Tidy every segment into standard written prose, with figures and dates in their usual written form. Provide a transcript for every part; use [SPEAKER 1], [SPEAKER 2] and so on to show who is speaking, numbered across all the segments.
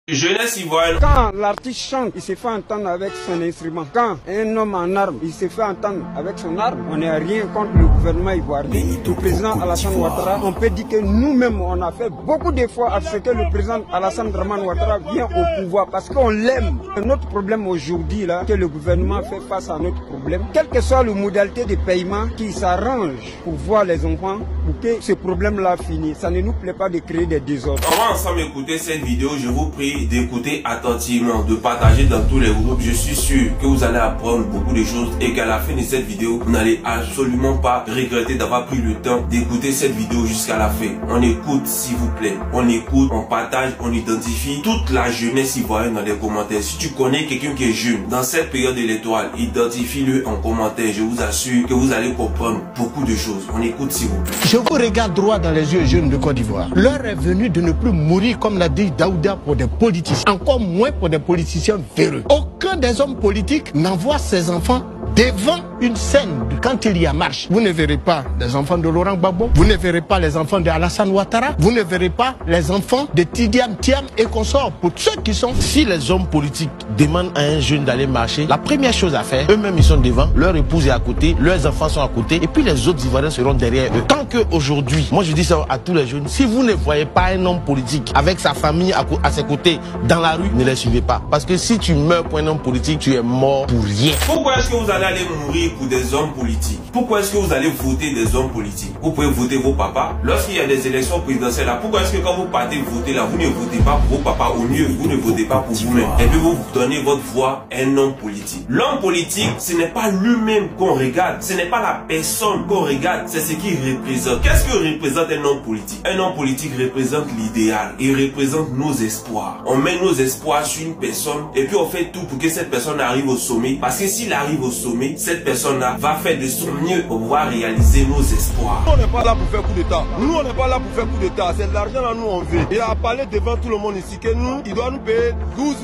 [SPEAKER 1] Jeunesse ivoirienne.
[SPEAKER 2] Quand l'artiste chante, il se fait entendre avec son instrument. Quand un homme en armes, il se fait entendre avec son arme. On n'est rien contre le gouvernement ivoirien. Le président Alassane Ouattara, on peut dire que nous-mêmes, on a fait beaucoup d'efforts à ce que le président Alassane Ouattara vienne au pouvoir parce qu'on l'aime. Notre problème aujourd'hui, là, que le gouvernement fait face à notre problème, quelle que soit la modalité de paiement qui s'arrange pour voir les enfants, pour que ce problème-là finisse. Ça ne nous plaît pas de créer des désordres.
[SPEAKER 1] On va ensemble écouter cette vidéo. Je vous prie d'écouter attentivement, de partager dans tous les groupes. Je suis sûr que vous allez apprendre beaucoup de choses et qu'à la fin de cette vidéo, vous n'allez absolument pas regretter d'avoir pris le temps d'écouter cette vidéo jusqu'à la fin. On écoute s'il vous plaît. On écoute, on partage, on identifie toute la jeunesse ivoirienne dans les commentaires. Si tu connais quelqu'un qui est jeune dans cette période électorale, identifie-le en commentaire. Je vous assure que vous allez comprendre beaucoup de choses. On écoute s'il vous plaît.
[SPEAKER 3] Je vous regarde droit dans les yeux, jeunes de Côte d'Ivoire. L'heure est venue de ne plus mourir comme l'a dit Daouda pour des politiciens, encore moins pour des politiciens véreux. Aucun des hommes politiques n'envoie ses enfants devant une scène quand il y a marche. Vous ne verrez pas les enfants de Laurent Gbagbo, vous ne verrez pas les enfants de Alassane Ouattara, vous ne verrez pas les enfants de Tidiane Thiam et consorts. Pour ceux qui sont...
[SPEAKER 4] Si les hommes politiques demandent à un jeune d'aller marcher, la première chose à faire, eux-mêmes ils sont devant, leur épouse est à côté, leurs enfants sont à côté, et puis les autres Ivoiriens seront derrière eux. Tant qu'aujourd'hui, moi je dis ça à tous les jeunes, si vous ne voyez pas un homme politique avec sa famille à ses côtés dans la rue, ne les suivez pas. Parce que si tu meurs pour un homme politique, tu es mort pour rien.
[SPEAKER 1] Pourquoi est-ce que vous allez aller mourir pour des hommes politiques? Pourquoi est-ce que vous allez voter des hommes politiques? Vous pouvez voter vos papas. Lorsqu'il y a des élections présidentielles là, pourquoi est-ce que quand vous partez voter là, vous ne votez pas pour vos papas? Au mieux, vous ne votez pas pour vous-même. Et puis vous donnez votre voix à un homme politique. L'homme politique, ce n'est pas lui-même qu'on regarde. Ce n'est pas la personne qu'on regarde. C'est ce qu'il représente. Qu'est-ce que représente un homme politique? Un homme politique représente l'idéal. Il représente nos espoirs. On met nos espoirs sur une personne et puis on fait tout pour que cette personne arrive au sommet. Parce que s'il arrive au sommet, cette personne-là va faire de son mieux pour pouvoir réaliser nos espoirs.
[SPEAKER 5] On n'est pas là pour faire coup d'État. Nous, on n'est pas là pour faire coup d'État. C'est de l'argent là, nous, on veut. Il a parlé devant tout le monde ici que nous, il doit nous payer 12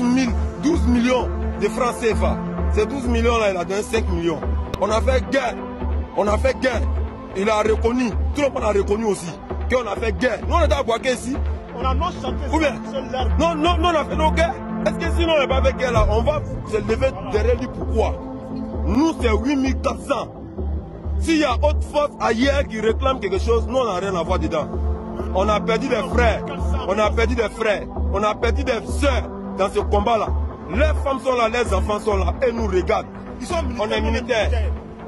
[SPEAKER 5] millions de francs CFA. Ces 12 millions là, il a donné 5 millions. On a fait guerre. On a fait guerre. Il a reconnu. Tout le monde a reconnu aussi qu'on a fait guerre. Nous, on est à Boaké ici. On a nos chantiers. Non, on a fait nos guerres. Est-ce que sinon on n'est pas fait guerre là, on va se lever derrière lui? Pourquoi? Nous, c'est 8400. S'il y a autre force ailleurs qui réclame quelque chose, nous, on n'a rien à voir dedans. On a perdu des frères. On a perdu des frères. On a perdu des sœurs dans ce combat-là. Les femmes sont là, les enfants sont là et nous regardent. On est militaires.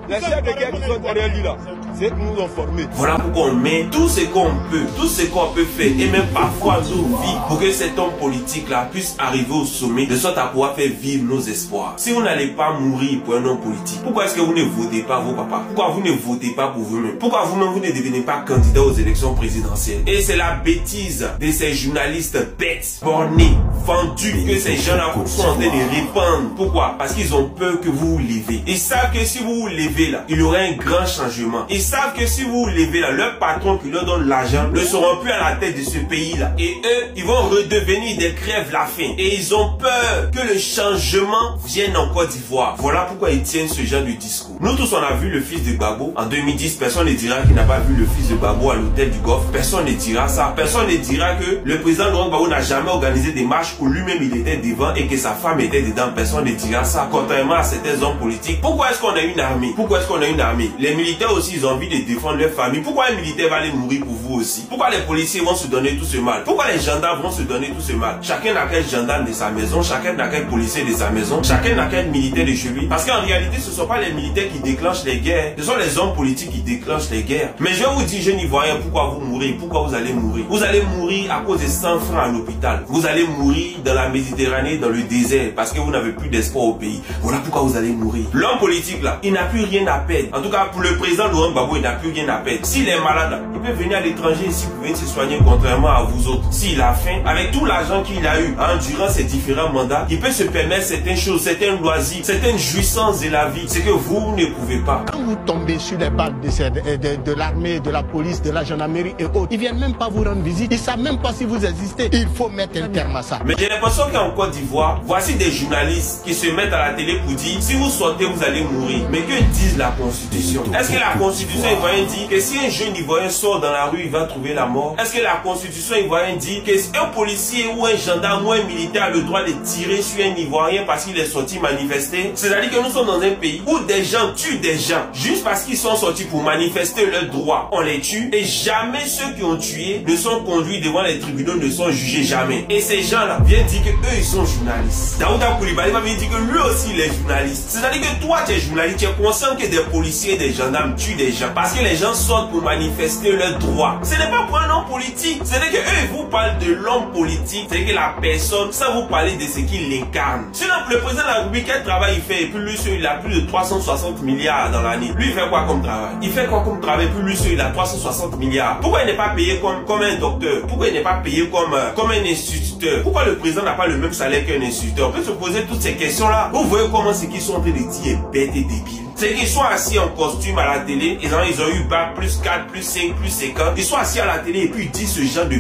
[SPEAKER 5] Les chefs de guerre qui sont derrière lui là, c'est eux qui nous ont formés.
[SPEAKER 1] Voilà pourquoi on met tout ce qu'on peut, tout ce qu'on peut faire et même parfois nos vies pour que cet homme politique là puisse arriver au sommet de sorte à pouvoir faire vivre nos espoirs. Si vous n'allez pas mourir pour un homme politique, pourquoi est-ce que vous ne votez pas vos papas? Pourquoi vous ne votez pas pour vous-même? Pourquoi vous-même vous ne devenez pas candidat aux élections présidentielles? Et c'est la bêtise de ces journalistes bêtes, bornés, fendus que ces gens-là sont en train de répandre. Pourquoi? Parce qu'ils ont peur que vous vous levez. Ils savent que si vous vous levez là, il y aura un grand changement. Ils savent que si vous vous levez là, leur patron qui leur donne l'argent ne seront plus à la tête de ce pays là. Et eux, ils vont redevenir des crèves la faim. Et ils ont peur que le changement vienne en Côte d'Ivoire. Voilà pourquoi ils tiennent ce genre de discours. Nous tous, on a vu le fils de Gbagbo en 2010. Personne ne dira qu'il n'a pas vu le fils de Gbagbo à l'hôtel du Golfe. Personne ne dira ça. Personne ne dira que le président Laurent Gbagbo n'a jamais organisé des marches où lui-même il était devant et que sa femme était dedans. Personne ne dira ça. Contrairement à certains hommes politiques. Pourquoi est-ce qu'on a une armée? Pourquoi est-ce qu'on a une armée? Les militaires aussi, ils ont envie de défendre leur famille. Pourquoi un militaire va aller mourir pour vous aussi? Pourquoi les policiers vont se donner tout ce mal? Pourquoi les gendarmes vont se donner tout ce mal? Chacun n'a qu'un gendarme de sa maison, chacun n'a qu'un policier de sa maison, chacun n'a qu'un militaire de chez lui. Parce qu'en réalité, ce ne sont pas les militaires qui déclenchent les guerres, ce sont les hommes politiques qui déclenchent les guerres. Mais je vous dis, jeunes Ivoiriens, pourquoi vous mourrez? Pourquoi vous allez mourir? Vous allez mourir à cause de 100 francs à l'hôpital. Vous allez mourir dans la Méditerranée, dans le désert, parce que vous n'avez plus d'espoir au pays. Voilà pourquoi vous allez mourir. L'homme politique là, il n'a plus rien à perdre. En tout cas, pour le président Laurent Gbagbo, il n'a plus rien à perdre. S'il est malade, il peut venir à l'étranger ici pour venir se soigner contrairement à vous autres. S'il a faim, avec tout l'argent qu'il a eu durant ses différents mandats, il peut se permettre certaines choses, certains loisirs, certaines jouissances de la vie. C'est que vous ne pouvez pas.
[SPEAKER 3] Quand vous tombez sur les balles de l'armée, de la police, de la gendarmerie et autres, ils viennent même pas vous rendre visite. Ils savent même pas si vous existez. Il faut mettre un terme à ça.
[SPEAKER 1] Mais j'ai l'impression qu'en Côte d'Ivoire, voici des journalistes qui se mettent à la télé pour dire si vous sortez, vous allez mourir. Mais que dit la Constitution? Est-ce que la Constitution ivoirienne dit que si un jeune Ivoirien sort dans la rue, il va trouver la mort? Est-ce que la Constitution ivoirienne dit qu'un policier ou un gendarme ou un militaire a le droit de tirer sur un Ivoirien parce qu'il est sorti manifester? C'est-à-dire que nous sommes dans un pays où des gens tuent des gens juste parce qu'ils sont sortis pour manifester leurs droits. On les tue et jamais ceux qui ont tué ne sont conduits devant les tribunaux, ne sont jugés jamais. Et ces gens-là viennent dire que eux ils sont journalistes. Daouda Coulibaly va venir dire que lui aussi il est journaliste. C'est-à-dire que toi tu es journaliste, tu es conscient que des policiers et des gendarmes tuent des gens parce que les gens sortent pour manifester leurs droits. Ce n'est pas pour un homme politique. C'est-à-dire que eux ils vous parlent de l'homme politique, c'est-à-dire que la personne, ça vous parler de ce qu'il incarne. Sinon le président de la République, quel travail il fait? Et puis lui il a plus de 360 milliards dans l'année. Lui il fait quoi comme travail? Il fait quoi comme travail? Puis lui il a 360 milliards. Pourquoi il n'est pas payé comme un docteur? Pourquoi il n'est pas payé comme un instituteur? Pourquoi le président n'a pas le même salaire qu'un instituteur? On peut se poser toutes ces questions-là. Vous voyez comment ce qu'ils sont en train de dire est bête et débile. C'est qu'ils sont assis en costume à la télé, ils ont eu bac plus 4, plus 5, plus 50. Ils sont assis à la télé et puis ils disent ce genre de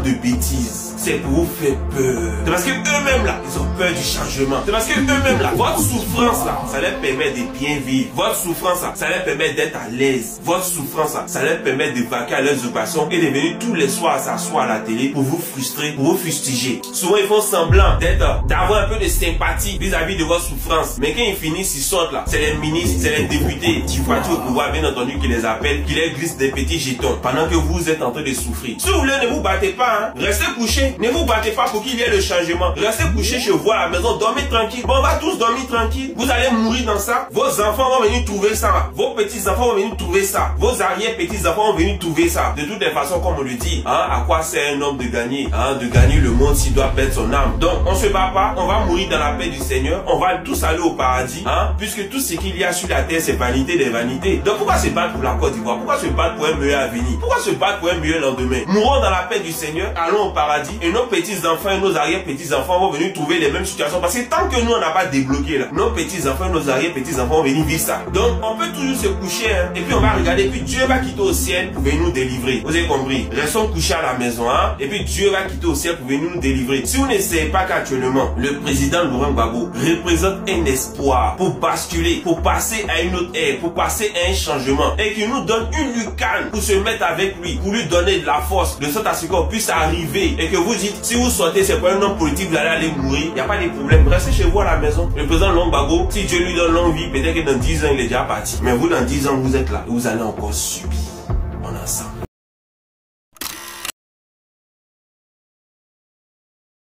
[SPEAKER 1] bêtises. C'est pour vous faire peur. C'est parce que eux-mêmes là, ils ont peur du changement. C'est parce que eux-mêmes là, votre souffrance là, ça leur permet de bien vivre. Votre souffrance là, ça leur permet d'être à l'aise. Votre souffrance là, ça leur permet de vaquer à leurs occupations et de venir tous les soirs s'asseoir à la télé pour vous frustrer, pour vous fustiger. Souvent ils font semblant d'avoir un peu de sympathie vis-à-vis de votre souffrance. Mais quand ils finissent, ils sortent là. C'est les ministres, c'est les députés qui voient au pouvoir, bien entendu, qui les appellent, qui les glissent des petits jetons pendant que vous êtes en train de souffrir. Si vous voulez, ne vous battez pas, hein. Restez couchés. Ne vous battez pas pour qu'il y ait le changement. Restez couchés chez vous à la maison, dormez tranquille. Bon, on va tous dormir tranquille. Vous allez mourir dans ça. Vos enfants vont venir trouver ça. Vos petits-enfants vont venir trouver ça. Vos arrière-petits-enfants vont venir trouver ça. De toutes les façons, comme on le dit, hein, à quoi sert un homme de gagner le monde s'il doit perdre son âme? Donc, on se bat pas, on va mourir dans la paix du Seigneur. On va tous aller au paradis, hein, puisque tout ce qu'il y a sur la terre, c'est vanité des vanités. Donc, pourquoi se battre pour la Côte d'Ivoire? Pourquoi se battre pour un meilleur avenir? Pourquoi se battre pour un meilleur lendemain? Mourons dans la paix du Seigneur, allons au paradis, et nos petits-enfants et nos arrière-petits-enfants vont venir trouver les mêmes situations. Parce que tant que nous, on n'a pas débloqué là, nos petits-enfants et nos arrière-petits-enfants vont venir vivre ça. Donc, on peut toujours se coucher, hein, et puis on va regarder, et puis Dieu va quitter au ciel pour venir nous délivrer. Vous avez compris? Restons couchés à la maison, hein, et puis Dieu va quitter au ciel pour venir nous délivrer. Si vous ne savez pas qu'actuellement, le président Laurent Gbagbo représente un espoir pour basculer, pour passer à une autre ère, pour passer à un changement, et qu'il nous donne une lucane pour se mettre avec lui, pour lui donner de la force, de sorte à ce qu'on puisse arriver, et que vous dites, si vous sortez, c'est pas un homme politique, vous allez aller mourir, il n'y a pas de problème, restez chez vous à la maison. Le président Laurent Gbagbo, si Dieu lui donne longue vie, peut-être que dans 10 ans, il est déjà parti. Mais vous, dans 10 ans, vous êtes là, et vous allez encore subir. On est ensemble.